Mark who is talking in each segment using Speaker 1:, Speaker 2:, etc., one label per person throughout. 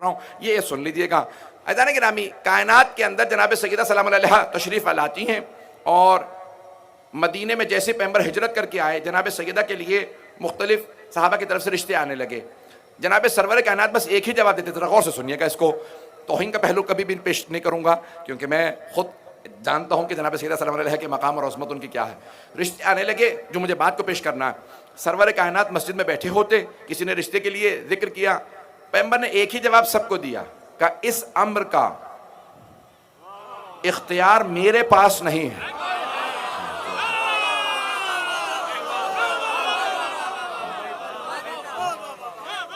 Speaker 1: ہوں یہ سن لیجئے گا۔ عزیزان گرامی، کائنات کے اندر جناب سیدہ سلام علیہ تشریف لاتی ہیں، اور مدینے میں جیسے پیغمبر ہجرت کر کے آئے، جناب سیدہ کے لیے مختلف صحابہ کی طرف سے رشتے آنے لگے۔ جناب سرور کائنات بس ایک ہی جواب دیتے تھے، غور سے سنیے گا اس کو، توہین کا پہلو کبھی بھی پیش نہیں کروں گا کیونکہ میں خود جانتا ہوں کہ جناب سیدہ سلام علیہ کے مقام اور عظمت ان کی کیا ہے۔ رشتے آنے لگے، جو مجھے بات کو پیش کرنا ہے، سرور کائنات مسجد میں بیٹھے ہوتے، کسی نے رشتے کے لیے ذکر کیا، پیغمبر نے ایک ہی جواب سب کو دیا کہ اس امر کا اختیار میرے پاس نہیں ہے۔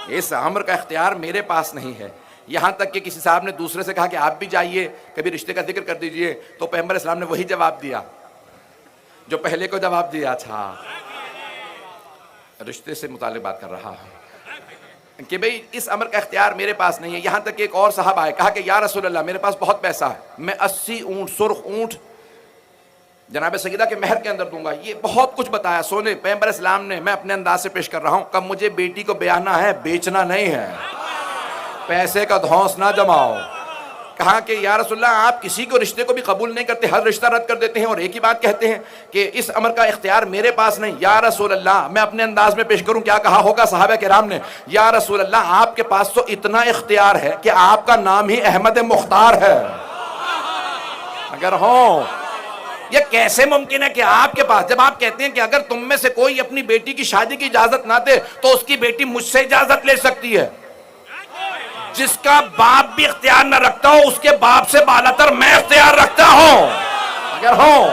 Speaker 1: اس امر کا اختیار میرے پاس نہیں ہے۔ یہاں تک کہ کسی صاحب نے دوسرے سے کہا کہ آپ بھی جائیے کبھی رشتے کا ذکر کر دیجئے، تو پیغمبر اسلام نے وہی جواب دیا جو پہلے کو جواب دیا تھا۔ رشتے سے متعلق بات کر رہا ہے کہ بھئی اس امر کا اختیار میرے پاس نہیں ہے۔ یہاں تک کہ ایک اور صاحب آئے، کہا کہ یا رسول اللہ میرے پاس بہت پیسہ ہے، میں 80 اونٹ سرخ اونٹ جناب سیدہ کے مہر کے اندر دوں گا، یہ بہت کچھ بتایا سونے پیغمبر اسلام نے۔ میں اپنے انداز سے پیش کر رہا ہوں کہ مجھے بیٹی کو بیاہنا ہے، بیچنا نہیں ہے، پیسے کا دھونس نہ جماؤ۔ کہا کہ یا رسول اللہ آپ کسی کو رشتے کو بھی قبول نہیں کرتے، ہر رشتہ رد کر دیتے ہیں اور ایک ہی بات کہتے ہیں کہ اس امر کا اختیار میرے پاس نہیں۔ یا رسول اللہ، میں اپنے انداز میں پیش کروں کیا کہا ہوگا صحابہ کرام نے، یا رسول اللہ آپ کے پاس تو اتنا اختیار ہے کہ آپ کا نام ہی احمد مختار ہے۔ اگر ہوں، یہ کیسے ممکن ہے کہ آپ کے پاس، جب آپ کہتے ہیں کہ اگر تم میں سے کوئی اپنی بیٹی کی شادی کی اجازت نہ دے تو اس کی بیٹی مجھ سے اجازت لے سکتی ہے۔ جس کا باپ بھی اختیار نہ رکھتا ہو اس کے باپ سے بالاتر میں اختیار رکھتا ہوں۔ اگر ہوں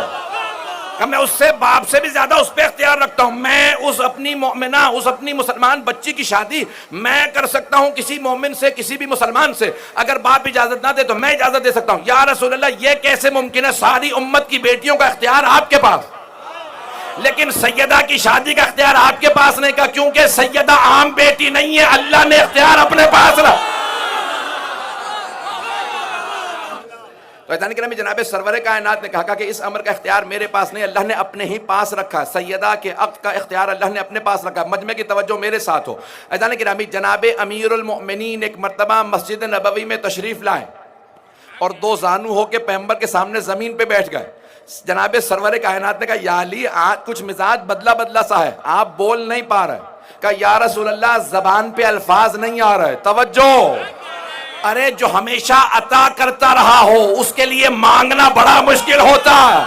Speaker 1: کہ میں اس سے باپ سے بھی زیادہ اس پہ اختیار رکھتا ہوں۔ میں اس اپنی مومنہ، اس اپنی مسلمان بچی کی شادی میں کر سکتا ہوں کسی مومن سے، کسی بھی مسلمان سے، اگر باپ اجازت نہ دے تو میں اجازت دے سکتا ہوں۔ یا رسول اللہ یہ کیسے ممکن ہے؟ ساری امت کی بیٹیوں کا اختیار آپ کے پاس، لیکن سیدہ کی شادی کا اختیار آپ کے پاس نہیں، کا کیونکہ سیدہ عام بیٹی نہیں ہے، اللہ نے اختیار اپنے پاس رکھا۔ تو عزیزان گرامی، جناب سرور کائنات نے کہا کہ اس امر کا اختیار میرے پاس نہیں، اللہ نے اپنے ہی پاس رکھا۔ سیدہ کے عقد کا اختیار اللہ نے اپنے پاس رکھا۔ مجمع کی توجہ میرے ساتھ ہو۔ عزیزان گرامی، جناب امیر المؤمنین ایک مرتبہ مسجد نبوی میں تشریف لائے اور دو زانو ہو کے پیغمبر کے سامنے زمین پہ بیٹھ گئے۔ جناب سرور کائنات نے کہا یا علی آج کچھ مزاج بدلا سا ہے، آپ بول نہیں پا رہے۔ کہا یا رسول اللہ زبان پہ الفاظ نہیں آ رہے، توجہ۔ ارے جو ہمیشہ عطا کرتا رہا ہو اس کے لیے مانگنا بڑا مشکل ہوتا ہے۔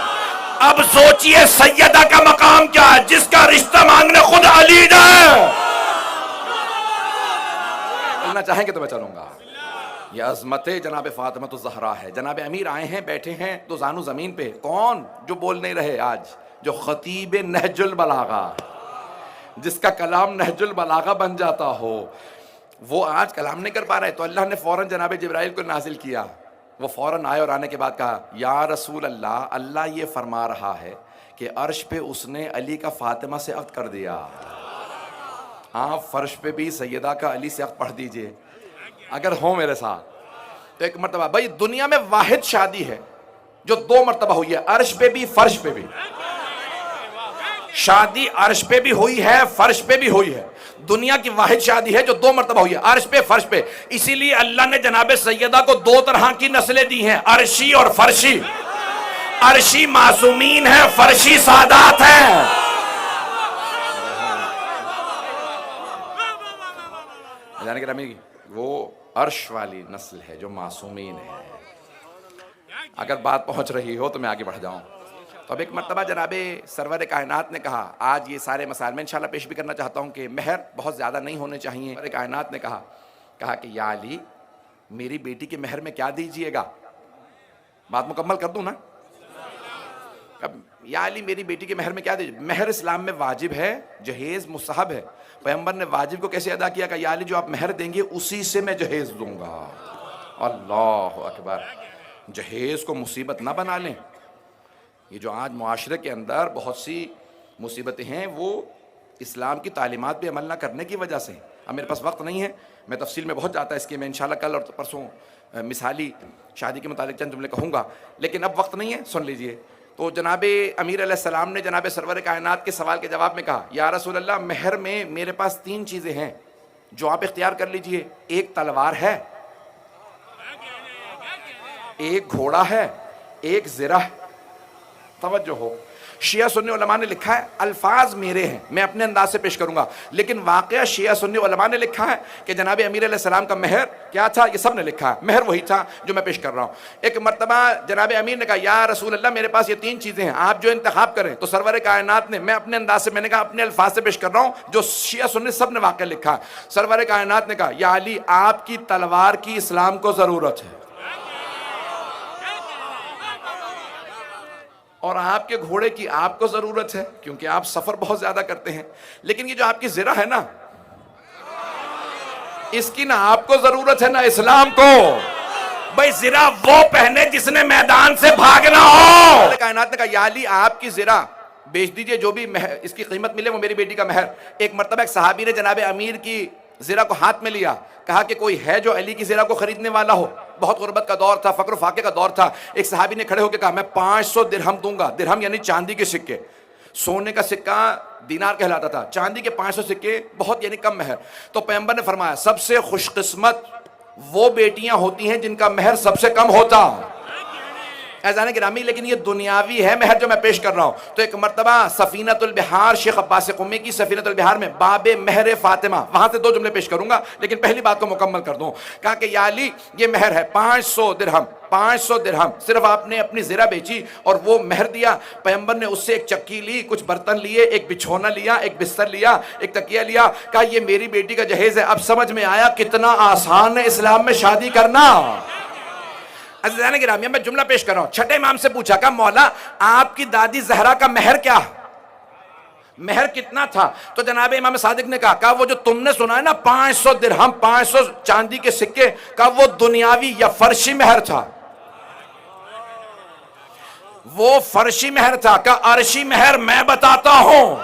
Speaker 1: اب سوچئے سیدہ کا مقام کیا ہے، جس کا رشتہ مانگنے خود علی جائے۔ چلنا چاہیں گے تو میں چلوں گا۔ یہ عظمت جناب فاطمہ الزہرا ہے۔ جناب امیر آئے ہیں، بیٹھے ہیں دو زانو زمین پہ۔ کون جو بول نہیں رہے آج؟ جو خطیب نہج البلاغہ، جس کا کلام نہج البلاغہ بن جاتا ہو، وہ آج کلام نہیں کر پا رہے، تو اللہ نے فوراً جناب جبرائیل کو نازل کیا۔ وہ فوراً آئے اور آنے کے بعد کہا یا رسول اللہ، اللہ یہ فرما رہا ہے کہ عرش پہ اس نے علی کا فاطمہ سے عقد کر دیا، آپ فرش پہ بھی سیدہ کا علی سے عقد پڑھ دیجئے اگر ہوں میرے ساتھ۔ تو ایک مرتبہ، بھائی دنیا میں واحد شادی ہے جو دو مرتبہ ہوئی ہے، عرش پہ بھی فرش پہ بھی۔ شادی عرش پہ بھی ہوئی ہے، فرش پہ بھی ہوئی ہے۔ دنیا کی واحد شادی ہے جو دو مرتبہ ہوئی ہے، عرش پہ فرش پہ۔ اسی لیے اللہ نے جناب سیدہ کو دو طرح کی نسلیں دی ہیں، عرشی اور فرشی۔ عرشی معصومین ہیں، فرشی سادات ہیں۔ جانے گرامی، وہ عرش والی نسل ہے جو معصومین ہے۔ اگر بات پہنچ رہی ہو تو میں آگے بڑھ جاؤں۔ تو اب ایک مرتبہ جناب سرور کائنات نے کہا، آج یہ سارے مسائل میں انشاءاللہ پیش بھی کرنا چاہتا ہوں کہ مہر بہت زیادہ نہیں ہونے چاہیے۔ سرور کائنات نے کہا کہ یا علی میری بیٹی کے مہر میں کیا دیجئے گا؟ بات مکمل کر دوں نا؟ یا علی میری بیٹی کے مہر میں کیا دیجئے؟ مہر اسلام میں واجب ہے، جہیز مستحب ہے۔ پیغمبر نے واجب کو کیسے ادا کیا کہ یا علی جو آپ مہر دیں گے اسی سے میں جہیز دوں گا۔ اللہ اکبر، جہیز کو مصیبت نہ بنا لیں۔ یہ جو آج معاشرے کے اندر بہت سی مصیبتیں ہیں وہ اسلام کی تعلیمات پہ عمل نہ کرنے کی وجہ سے۔ اب میرے پاس وقت نہیں ہے، میں تفصیل میں بہت جاتا ہے اس کے، میں انشاءاللہ کل اور پرسوں مثالی شادی کے متعلق چند جملے کہوں گا، لیکن اب وقت نہیں ہے، سن لیجئے۔ تو جناب امیر علیہ السلام نے جناب سرور کائنات کے سوال کے جواب میں کہا یا رسول اللہ مہر میں میرے پاس 3 چیزیں ہیں جو آپ اختیار کر لیجئے۔ ایک تلوار ہے، ایک گھوڑا ہے، ایک زرہ ہے. توجہ ہو، شیعہ سنی علماء نے لکھا ہے الفاظ میرے ہیں، میں اپنے انداز سے پیش کروں گا، لیکن واقعہ شیعہ سنی علماء نے لکھا ہے کہ جناب امیر علیہ السلام کا مہر کیا تھا، یہ سب نے لکھا ہے، مہر وہی تھا جو میں پیش کر رہا ہوں. ایک مرتبہ جناب امیر نے کہا یا رسول اللہ میرے پاس یہ 3 چیزیں ہیں، آپ جو انتخاب کریں. تو سرور کائنات نے، میں اپنے انداز سے، میں نے کہا اپنے الفاظ سے پیش کر رہا ہوں جو شیعہ سنی سب نے واقعہ لکھا ہے. سرور کائنات نے کہا یا علی آپ کی تلوار کی اسلام کو ضرورت ہے، اور آپ کے گھوڑے کی آپ کو ضرورت ہے کیونکہ آپ سفر بہت زیادہ کرتے ہیں. لیکن یہ جو آپ کی زرہ ہے نا، اس کی نہ آپ کو ضرورت ہے نہ اسلام کو. بھائی زرہ وہ پہنے جس نے میدان سے بھاگنا ہو. کائنات نے کہا یا علی آپ کی زرہ بیچ دیجئے، جو بھی اس کی قیمت ملے وہ میری بیٹی کا مہر. ایک مرتبہ ایک صحابی نے جناب امیر کی زرہ کو ہاتھ میں لیا، کہا کہ کوئی ہے جو علی کی زرہ کو خریدنے والا ہو. بہت غربت کا دور تھا، فقر و فاقے کا دور تھا. ایک صحابی نے کھڑے ہو کے کہا میں 500 درہم دوں گا. درہم یعنی چاندی کے سکے، سونے کا سکہ دینار کہلاتا تھا، چاندی کے 500 سکے بہت یعنی کم مہر. تو پیغمبر نے فرمایا سب سے خوش قسمت وہ بیٹیاں ہوتی ہیں جن کا مہر سب سے کم ہوتا. اعزان گرامی لیکن یہ دنیاوی ہے مہر جو میں پیش کر رہا ہوں. تو ایک مرتبہ سفینۃ البحار، شیخ عباس قمی کی سفینۃ البحار میں باب مہر فاطمہ، وہاں سے 2 جملے پیش کروں گا لیکن پہلی بات کو مکمل کر دوں. کہا کہ یا علی یہ مہر ہے 500 درہم، 500 درہم. صرف آپ نے اپنی زرہ بیچی اور وہ مہر دیا. پیغمبر نے اس سے ایک چکی لی، کچھ برتن لیے، ایک بچھونا لیا، ایک بستر لیا، ایک تکیہ لیا. کہا یہ میری بیٹی کا جہیز ہے. اب سمجھ میں آیا کتنا آسان ہے اسلام میں شادی کرنا. عزیزان گرامی میں جملہ پیش کر رہا ہوں. چھٹے امام سے پوچھا کہ مولا آپ کی دادی زہرا کا مہر کیا، مہر کتنا تھا؟ تو جناب امام صادق نے کہا وہ جو تم نے سنا ہے نا 500 درہم، 500 چاندی کے سکے، کہا وہ دنیاوی یا فرشی مہر تھا. وہ فرشی مہر تھا. کہا عرشی مہر میں بتاتا ہوں.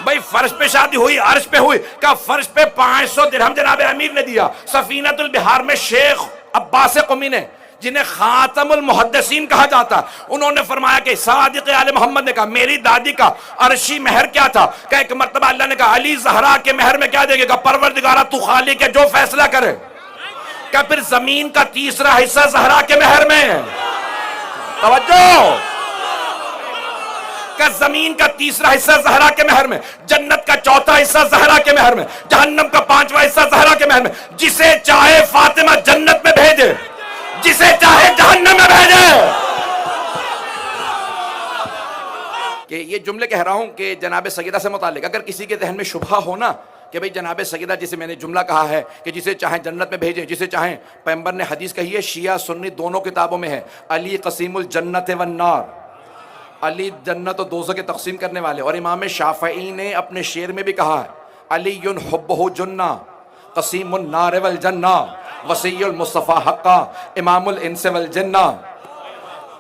Speaker 1: بھئی فرش پہ شادی ہوئی، عرش پہ ہوئی. کہا فرش پہ 500 درہم جناب امیر نے دیا. سفینۃ البحار میں شیخ عباس قمی نے، جنہیں خاتم المحدثین کہا جاتا، انہوں نے فرمایا کہ صادق آل محمد نے کہا میری دادی کا عرشی مہر کیا تھا. کہ ایک مرتبہ اللہ نے کہا علی زہرا کے مہر میں کیا دے گا؟ پروردگارہ تو خالق ہے جو فیصلہ کرے. کہ پھر زمین کا تیسرا حصہ زہرا کے مہر میں. توجہ، کہ زمین کا تیسرا حصہ زہرا کے مہر میں، جنت کا چوتھا حصہ زہرا کے مہر میں، جہنم کا 5واں حصہ زہرا کے مہر میں. جسے چاہے فاطمہ جنت میں بھیجے، جسے چاہے جہنم میں بھیجے. کہ یہ جملے کہہ رہا ہوں کہ جناب سیدہ سے متعلق اگر کسی کے ذہن میں شبہ ہو نا کہ بھئی جناب سیدہ جسے میں نے جملہ کہا ہے کہ جسے چاہیں جنت میں بھیجیں، جسے چاہیں، پیغمبر نے حدیث کہی ہے، شیعہ سنی دونوں کتابوں میں ہے، علی قسیم الجنت والنار، علی جنت و دوزخ کے تقسیم کرنے والے. اور امام شافعی نے اپنے شعر میں بھی کہا ہے علی حبہ جنہ قسیم النار والجنہ وصی المصطفیٰ حقا امام الانس والجنہ.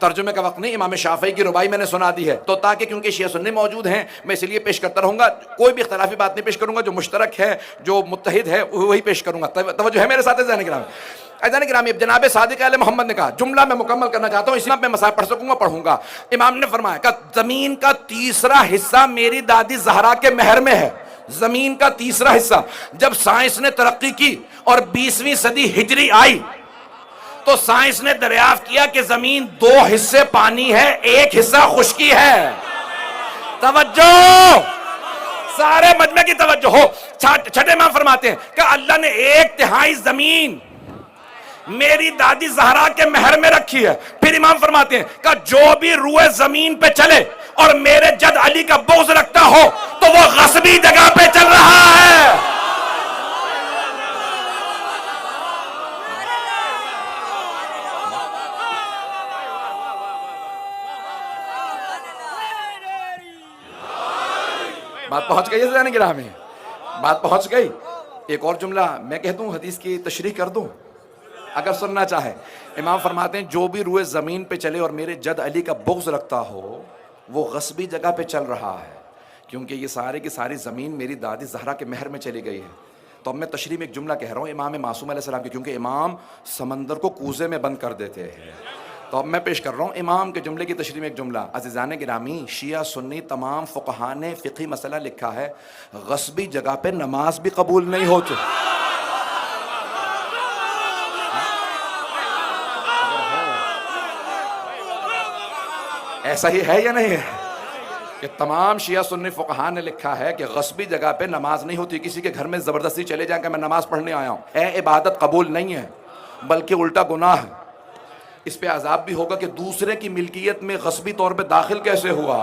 Speaker 1: ترجمے کا وقت نہیں، امام شافعی کی ربائی میں نے سنا دی ہے. تو تاکہ کیونکہ شیعہ سنی موجود ہیں میں اس لیے پیش کرتا رہوں گا، کوئی بھی اختلافی بات نہیں پیش کروں گا، جو مشترک ہے جو متحد ہے وہی پیش کروں گا. توجہ ہے میرے ساتھ ذہن گرامی. اذان گرامی جناب صادق آل محمد نے کہا، جملہ میں مکمل کرنا چاہتا ہوں، اس میں مسائل پڑھ سکوں گا پڑھوں گا. امام نے فرمایا کہ زمین کا تیسرا حصہ میری دادی زہرا کے مہر میں ہے. زمین کا تیسرا حصہ. جب سائنس نے ترقی کی اور 20ویں صدی ہجری آئی تو سائنس نے دریافت کیا کہ زمین 2 حصے پانی ہے، 1 حصہ خشکی ہے. توجہ، سارے مجمع کی توجہ ہو. چھٹے امام فرماتے ہیں کہ اللہ نے 1/3 زمین میری دادی زہرا کے مہر میں رکھی ہے. پھر امام فرماتے ہیں کہ جو بھی روئے زمین پہ چلے اور میرے جد علی کا بغض رکھتا ہو تو وہ غصبی جگہ پہ چل رہا ہے. بات پہنچ گئی ہے گرامی، بات پہنچ گئی. ایک اور جملہ میں کہتا ہوں، حدیث کی تشریح کر دوں اگر سننا چاہے. امام فرماتے ہیں جو بھی روئے زمین پہ چلے اور میرے جد علی کا بغض رکھتا ہو وہ غصبی جگہ پہ چل رہا ہے، کیونکہ یہ سارے کی ساری زمین میری دادی زہرا کے مہر میں چلی گئی ہے. تو اب میں تشریح میں ایک جملہ کہہ رہا ہوں امام معصوم علیہ السلام کی، کیونکہ امام سمندر کو کوزے میں بند کر دیتے ہیں. تو اب میں پیش کر رہا ہوں امام کے جملے کی تشریح میں ایک جملہ. عزیزان گرامی، شیعہ سنی تمام فقہاء نے فقہی مسئلہ لکھا ہے، غصبی جگہ پہ نماز بھی قبول نہیں ہوتی. ایسا ہی ہے یا نہیں ہے کہ تمام شیعہ سنی فقہا نے لکھا ہے کہ غصبی جگہ پہ نماز نہیں ہوتی. کسی کے گھر میں زبردستی چلے جائیں کہ میں نماز پڑھنے آیا ہوں، اے عبادت قبول نہیں ہے بلکہ الٹا گناہ ہے. اس پہ عذاب بھی ہوگا کہ دوسرے کی ملکیت میں غصبی طور پہ داخل کیسے ہوا.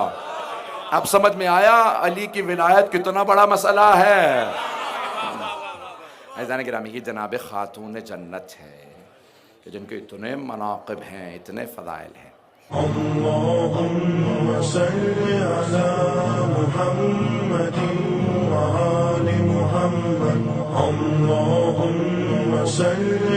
Speaker 1: اب سمجھ میں آیا علی کی ولایت کتنا بڑا مسئلہ ہے. عزیزان گرامی، یہ جناب خاتون جنت ہے کہ جن کے اتنے مناقب ہیں، اتنے فضائل ہیں.
Speaker 2: اللهم صل على محمد وآل محمد. اللهم صل